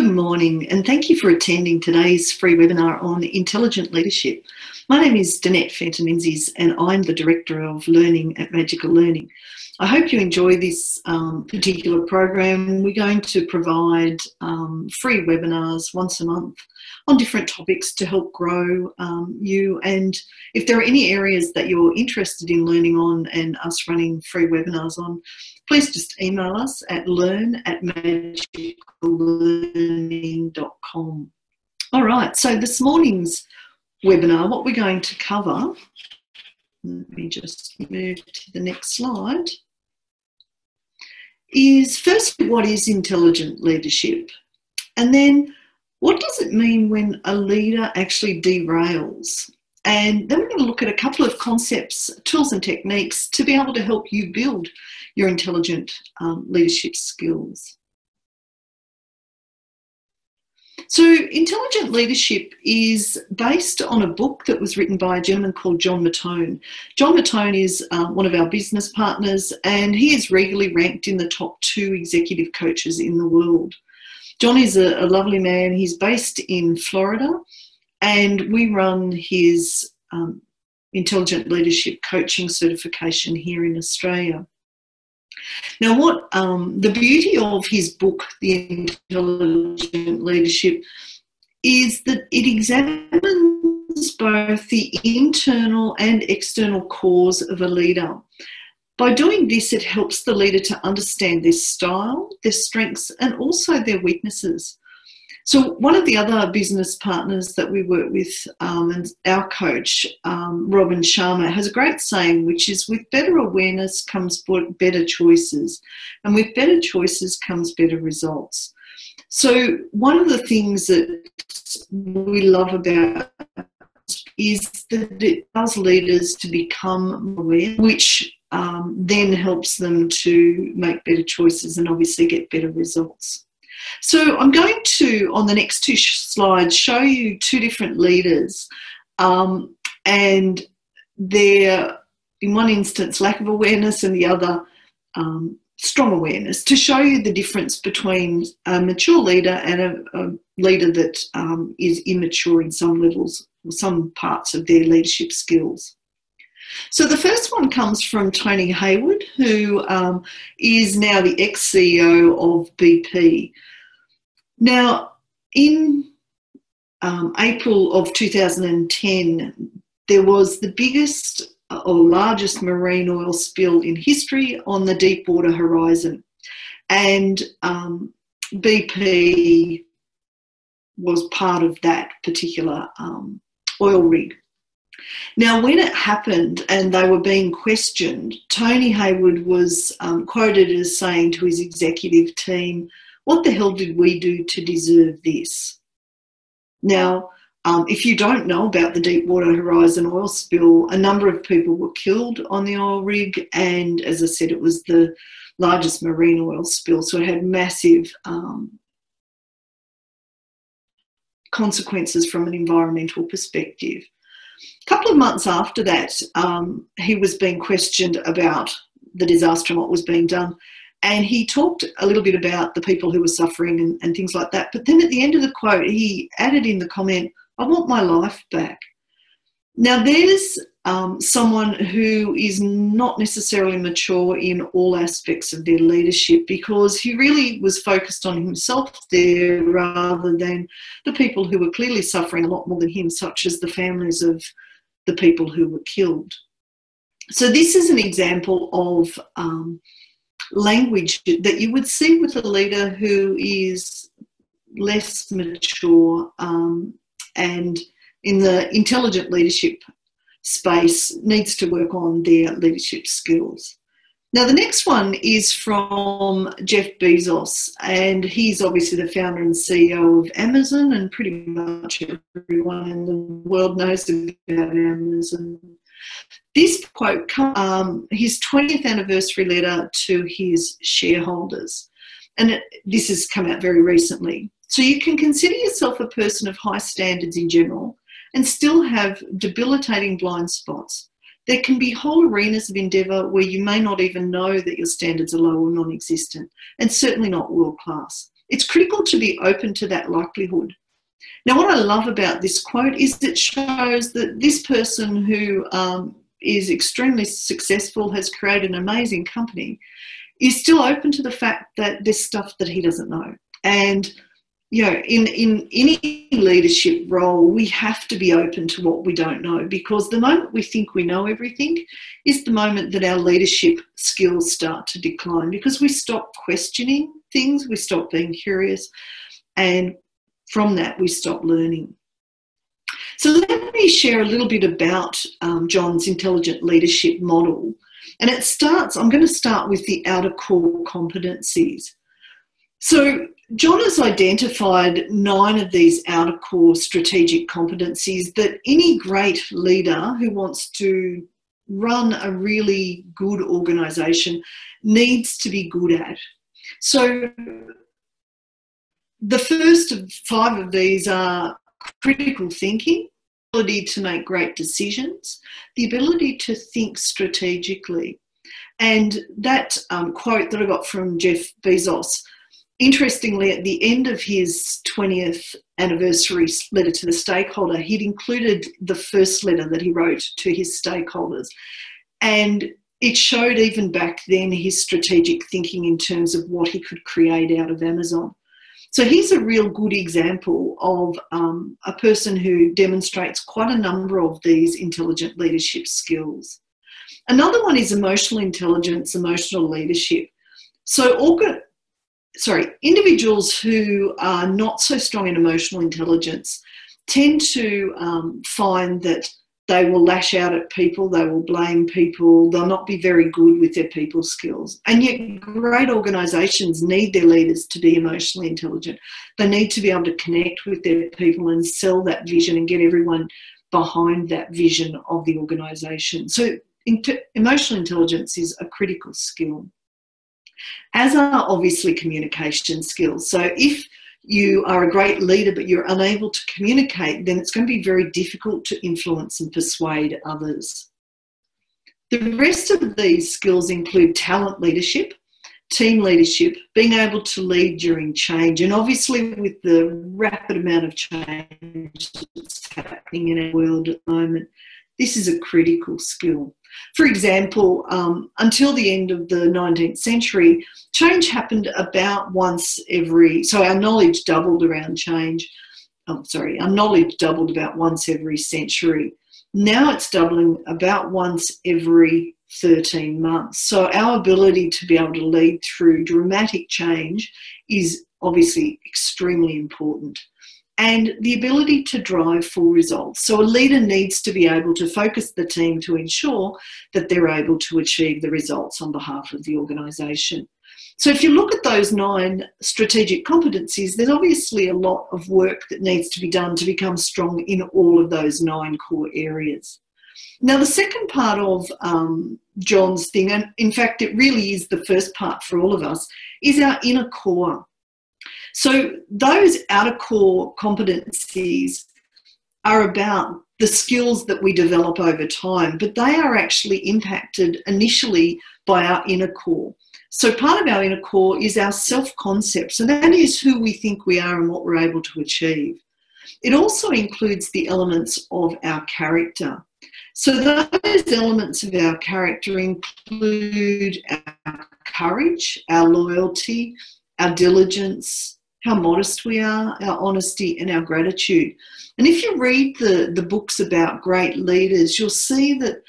Good morning, and thank you for attending today's free webinar on intelligent leadership. My name is Danette Fenton-Menzies, and I'm the Director of Learning at Magical Learning. I hope you enjoy this particular program. We're going to provide free webinars once a month on different topics to help grow you. And if there are any areas that you're interested in learning on and us running free webinars on, please just email us at learn@magicallearning.com. All right, so this morning's webinar, what we're going to cover, let me just move to the next slide, is firstly, what is intelligent leadership? And then what does it mean when a leader actually derails? And then we're going to look at a couple of concepts, tools and techniques to be able to help you build your intelligent leadership skills. So intelligent leadership is based on a book that was written by a gentleman called John Mattone. John Mattone is one of our business partners, and he is regularly ranked in the top 2 executive coaches in the world. John is a lovely man. He's based in Florida, and we run his intelligent leadership coaching certification here in Australia. Now, what the beauty of his book, The Intelligent Leadership, is that it examines both the internal and external cores of a leader. By doing this, it helps the leader to understand their style, their strengths, and also their weaknesses. So one of the other business partners that we work with, and our coach, Robin Sharma, has a great saying, which is, with better awareness comes better choices, and with better choices comes better results. So one of the things that we love about it is that it allows leaders to become aware, which then helps them to make better choices and obviously get better results. So I'm going to, on the next 2 slides, show you 2 different leaders, and their, in one instance, lack of awareness, and the other, strong awareness, to show you the difference between a mature leader and a leader that is immature in some levels or some parts of their leadership skills. So the first one comes from Tony Hayward, who is now the ex-CEO of BP. Now, in April of 2010, there was the biggest or largest marine oil spill in history on the Deepwater horizon, and BP was part of that particular oil rig. Now, when it happened and they were being questioned, Tony Hayward was quoted as saying to his executive team, "What the hell did we do to deserve this?" Now, if you don't know about the Deepwater Horizon oil spill, a number of people were killed on the oil rig, and as I said, it was the largest marine oil spill, so it had massive consequences from an environmental perspective. A couple of months after that, he was being questioned about the disaster and what was being done. And he talked a little bit about the people who were suffering and things like that. But then at the end of the quote, he added in the comment, "I want my life back." Now, there's someone who is not necessarily mature in all aspects of their leadership, because he really was focused on himself there rather than the people who were clearly suffering a lot more than him, such as the families of the people who were killed. So this is an example of language that you would see with a leader who is less mature, and in the intelligent leadership space needs to work on their leadership skills. Now, the next one is from Jeff Bezos, and he's obviously the founder and CEO of Amazon, and pretty much everyone in the world knows about Amazon. This quote, his 20th anniversary letter to his shareholders, and this has come out very recently. "So you can consider yourself a person of high standards in general and still have debilitating blind spots. There can be whole arenas of endeavour where you may not even know that your standards are low or non-existent, and certainly not world-class. It's critical to be open to that likelihood. Now, what I love about this quote is it shows that this person who is extremely successful, has created an amazing company, is still open to the fact that there's stuff that he doesn't know. And, you know, in any leadership role, we have to be open to what we don't know, because the moment we think we know everything is the moment that our leadership skills start to decline, because we stop questioning things, we stop being curious, and from that we stop learning. So let me share a little bit about John's intelligent leadership model. And I'm going to start with the outer core competencies. So John has identified 9 of these outer core strategic competencies that any great leader who wants to run a really good organisation needs to be good at. So the first of 5 of these are critical thinking, ability to make great decisions, the ability to think strategically. And that quote that I got from Jeff Bezos, interestingly, at the end of his 20th anniversary letter to the stakeholder, he'd included the first letter that he wrote to his stakeholders. And it showed even back then his strategic thinking in terms of what he could create out of Amazon. So he's a real good example of a person who demonstrates quite a number of these intelligent leadership skills. Another one is emotional intelligence, emotional leadership. So individuals who are not so strong in emotional intelligence tend to find that they will lash out at people, they will blame people, they'll not be very good with their people skills. And yet great organisations need their leaders to be emotionally intelligent. They need to be able to connect with their people and sell that vision and get everyone behind that vision of the organisation. So emotional intelligence is a critical skill, as are obviously communication skills. So if you are a great leader but you're unable to communicate, then it's going to be very difficult to influence and persuade others. The rest of these skills include talent leadership, team leadership, being able to lead during change, and obviously with the rapid amount of change that's happening in our world at the moment, this is a critical skill. For example, until the end of the 19th century, change happened about once every, so our knowledge doubled around change. Our knowledge doubled about once every century. Now it's doubling about once every 13 months. So our ability to be able to lead through dramatic change is obviously extremely important. And the ability to drive full results. So a leader needs to be able to focus the team to ensure that they're able to achieve the results on behalf of the organisation. So if you look at those 9 strategic competencies, there's obviously a lot of work that needs to be done to become strong in all of those 9 core areas. Now, the second part of John's thing, and in fact it really is the first part for all of us, is our inner core. So those outer core competencies are about the skills that we develop over time, but they are actually impacted initially by our inner core. So part of our inner core is our self-concept. So that is who we think we are and what we're able to achieve. It also includes the elements of our character. So those elements of our character include our courage, our loyalty, our diligence, how modest we are, our honesty, and our gratitude. And if you read the books about great leaders, you'll see that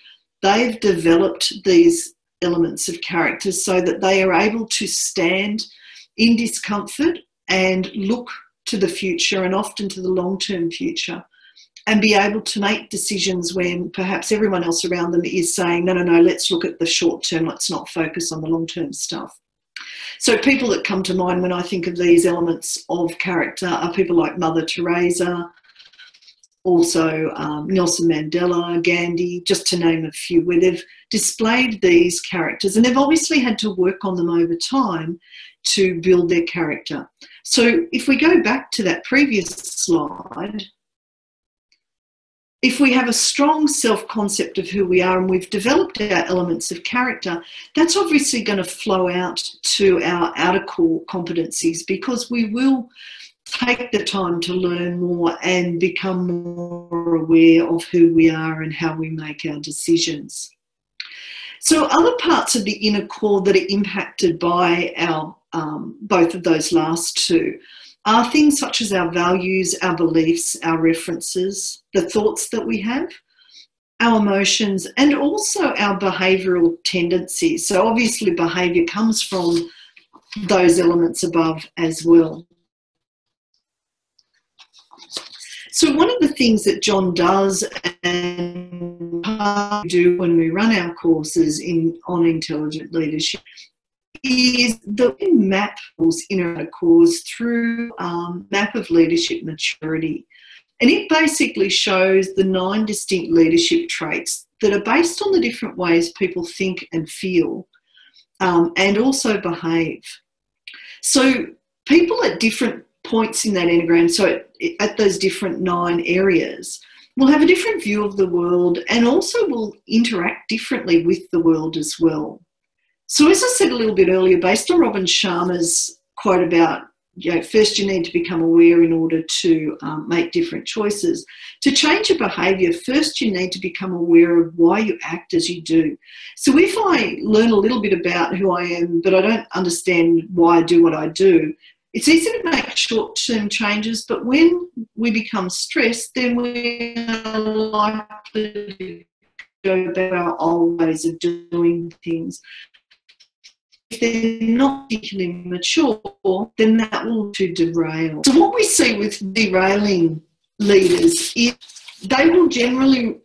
they've developed these elements of character so that they are able to stand in discomfort and look to the future, and often to the long-term future, and be able to make decisions when perhaps everyone else around them is saying, no, let's look at the short term, let's not focus on the long-term stuff. So people that come to mind when I think of these elements of character are people like Mother Teresa, also Nelson Mandela, Gandhi, just to name a few, where they've displayed these characters, and they've obviously had to work on them over time to build their character. So if we go back to that previous slide, if we have a strong self-concept of who we are and we've developed our elements of character, that's obviously going to flow out to our outer core competencies, because we will take the time to learn more and become more aware of who we are and how we make our decisions. So other parts of the inner core that are impacted by our both of those last two are things such as our values, our beliefs, our references, the thoughts that we have, our emotions, and also our behavioural tendencies. So obviously behaviour comes from those elements above as well. So one of the things that John does and do when we run our courses on intelligent leadership is that we map inner cores through map of leadership maturity. And it basically shows the 9 distinct leadership traits that are based on the different ways people think and feel and also behave. So people at different points in that enneagram, so at those different 9 areas, will have a different view of the world and also will interact differently with the world as well. So as I said a little bit earlier, based on Robin Sharma's quote about, first you need to become aware in order to make different choices. To change your behaviour, first you need to become aware of why you act as you do. So if I learn a little bit about who I am, but I don't understand why I do what I do, it's easy to make short-term changes, but when we become stressed, then we're likely to go back to our old ways of doing things. If they're not particularly mature, then that will derail. So what we see with derailing leaders is they will generally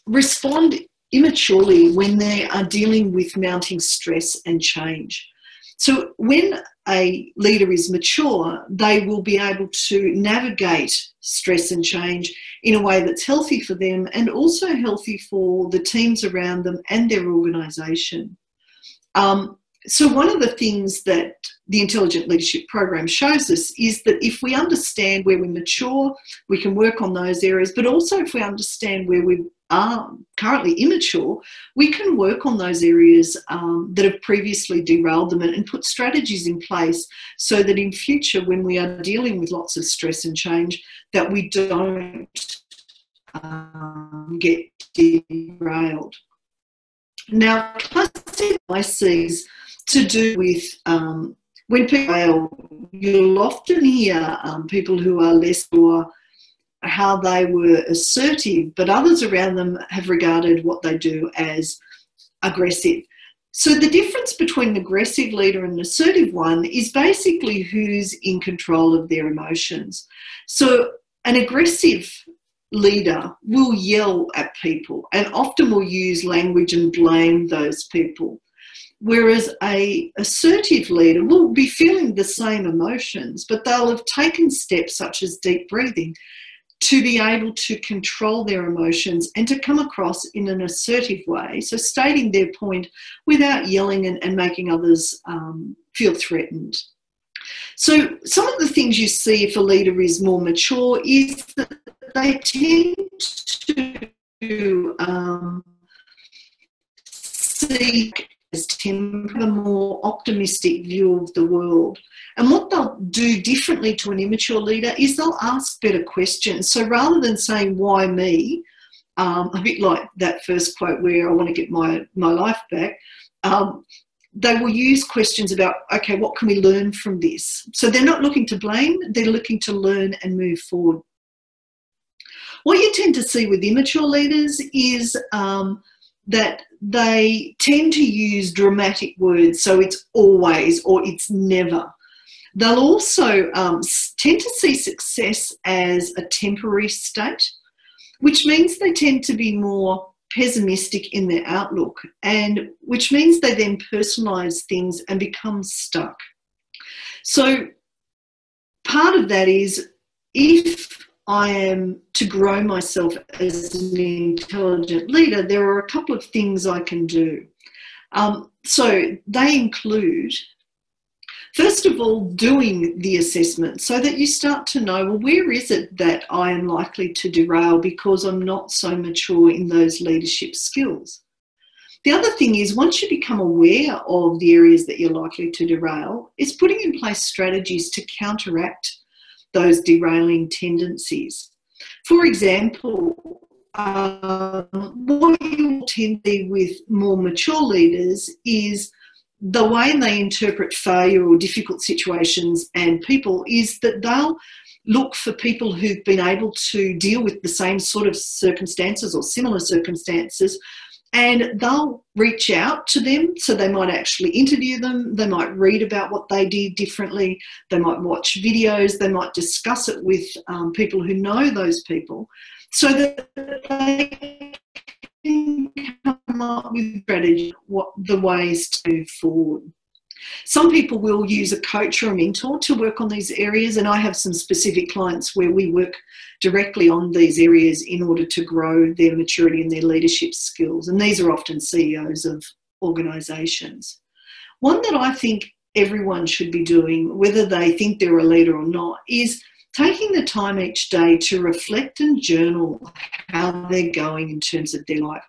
respond immaturely when they are dealing with mounting stress and change. So when a leader is mature, they will be able to navigate stress and change in a way that's healthy for them and also healthy for the teams around them and their organisation. So one of the things that the Intelligent Leadership Program shows us is that if we understand where we're mature, we can work on those areas, but also if we understand where we are currently immature, we can work on those areas that have previously derailed them and put strategies in place so that in future, when we are dealing with lots of stress and change, that we don't get derailed. Now, classic biases to do with when people fail, you'll often hear people who are less sure how they were assertive, but others around them have regarded what they do as aggressive. So the difference between an aggressive leader and an assertive one is basically who's in control of their emotions. So an aggressive leader will yell at people and often will use language and blame those people. Whereas an assertive leader will be feeling the same emotions, but they'll have taken steps such as deep breathing to be able to control their emotions and to come across in an assertive way, so stating their point without yelling and making others feel threatened. So some of the things you see if a leader is more mature is that they tend to seek a more optimistic view of the world. And what they'll do differently to an immature leader is they'll ask better questions. So rather than saying, why me, a bit like that first quote where I want to get my life back, they will use questions about, okay, what can we learn from this? So they're not looking to blame, they're looking to learn and move forward. What you tend to see with immature leaders is that they tend to use dramatic words, so it's always or it's never. They'll also tend to see success as a temporary state, which means they tend to be more pessimistic in their outlook, and which means they then personalise things and become stuck. So part of that is, if I am to grow myself as an intelligent leader, there are a couple of things I can do. So they include First of all, doing the assessment so that you start to know, well, where is it that I am likely to derail because I'm not so mature in those leadership skills? The other thing is, once you become aware of the areas that you're likely to derail, it's putting in place strategies to counteract those derailing tendencies. For example, what you will tend to see with more mature leaders is the way they interpret failure or difficult situations and people is that they'll look for people who've been able to deal with the same sort of circumstances or similar circumstances, and they'll reach out to them. So they might actually interview them, they might read about what they did differently, they might watch videos, they might discuss it with people who know those people, so that they can come up with strategy, what the ways to move forward. Some people will use a coach or a mentor to work on these areas, and I have some specific clients where we work directly on these areas in order to grow their maturity and their leadership skills, and these are often CEOs of organisations. One that I think everyone should be doing, whether they think they're a leader or not, is taking the time each day to reflect and journal how they're going in terms of their life.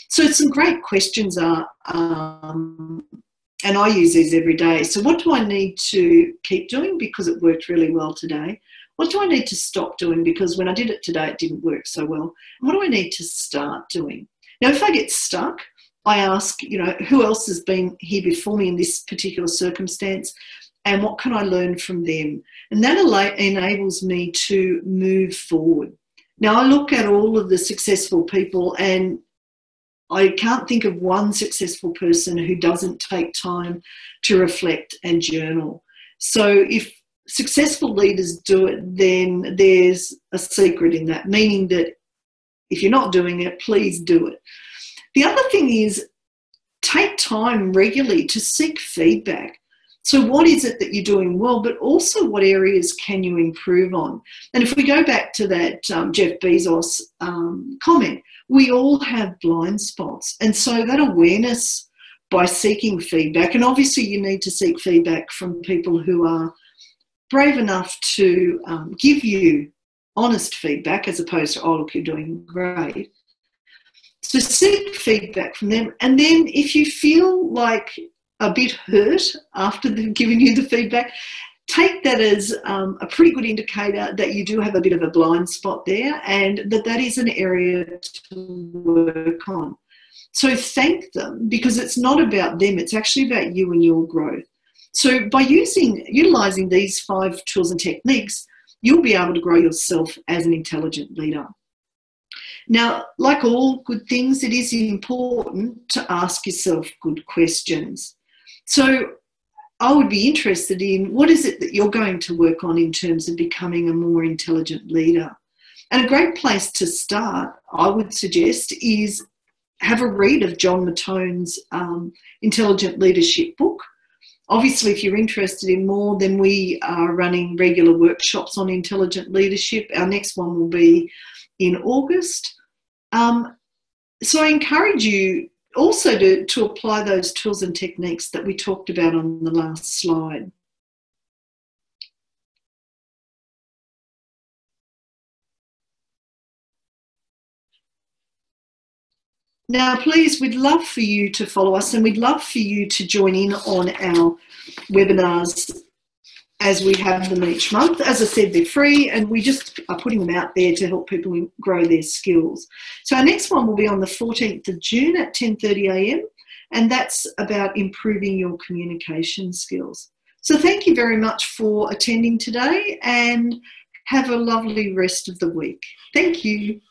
So some great questions are, and I use these every day. So what do I need to keep doing because it worked really well today? What do I need to stop doing because when I did it today, it didn't work so well? What do I need to start doing? Now, if I get stuck, I ask, who else has been here before me in this particular circumstance, and what can I learn from them? And that enables me to move forward. Now, I look at all of the successful people, and I can't think of one successful person who doesn't take time to reflect and journal. So if successful leaders do it, then there's a secret in that, meaning that if you're not doing it, please do it. The other thing is take time regularly to seek feedback. So what is it that you're doing well, but also what areas can you improve on? And if we go back to that Jeff Bezos comment, we all have blind spots. And so that awareness by seeking feedback, and obviously you need to seek feedback from people who are brave enough to give you honest feedback as opposed to, oh, look, you're doing great. So seek feedback from them. And then if you feel like a bit hurt after they've given you the feedback, take that as a pretty good indicator that you do have a bit of a blind spot there and that is an area to work on. So thank them, because it's not about them, it's actually about you and your growth. So by utilising these 5 tools and techniques, you'll be able to grow yourself as an intelligent leader. Now, like all good things, it is important to ask yourself good questions. So I would be interested in what is it that you're going to work on in terms of becoming a more intelligent leader. And a great place to start, I would suggest, is have a read of John Matone's Intelligent Leadership book. Obviously, if you're interested in more, then we are running regular workshops on intelligent leadership. Our next one will be in August. So I encourage you also to apply those tools and techniques that we talked about on the last slide. Now, please, we'd love for you to follow us, and we'd love for you to join in on our webinars as we have them each month. As I said, they're free, and we just are putting them out there to help people grow their skills. So our next one will be on the 14th of June at 10:30 a.m, and that's about improving your communication skills. So thank you very much for attending today, and have a lovely rest of the week. Thank you.